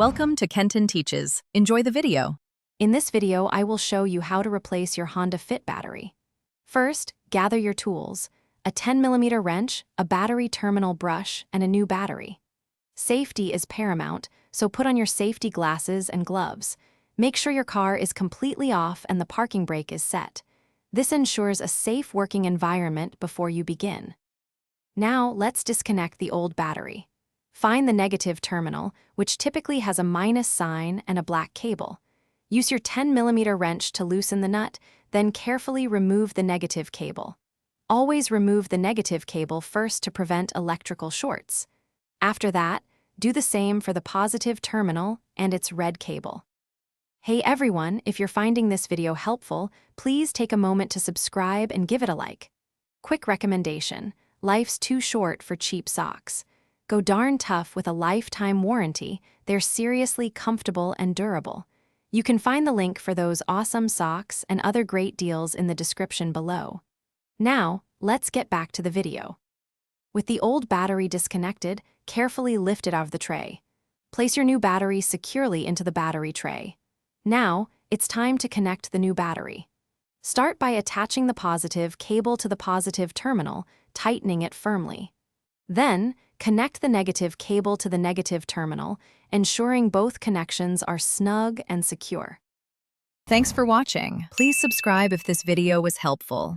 Welcome to Kenton Teaches. Enjoy the video. In this video, I will show you how to replace your Honda Fit battery. First, gather your tools: a 10mm wrench, a battery terminal brush, and a new battery. Safety is paramount, so put on your safety glasses and gloves. Make sure your car is completely off and the parking brake is set. This ensures a safe working environment before you begin. Now, let's disconnect the old battery. Find the negative terminal, which typically has a minus sign and a black cable. Use your 10mm wrench to loosen the nut, then carefully remove the negative cable. Always remove the negative cable first to prevent electrical shorts. After that, do the same for the positive terminal and its red cable. Hey everyone, if you're finding this video helpful, please take a moment to subscribe and give it a like. Quick recommendation: life's too short for cheap socks. Go darn tough with a lifetime warranty. They're seriously comfortable and durable. You can find the link for those awesome socks and other great deals in the description below. Now, let's get back to the video. With the old battery disconnected, carefully lift it out of the tray. Place your new battery securely into the battery tray. Now, it's time to connect the new battery. Start by attaching the positive cable to the positive terminal, tightening it firmly. Then, connect the negative cable to the negative terminal, ensuring both connections are snug and secure. Thanks for watching. Please subscribe if this video was helpful.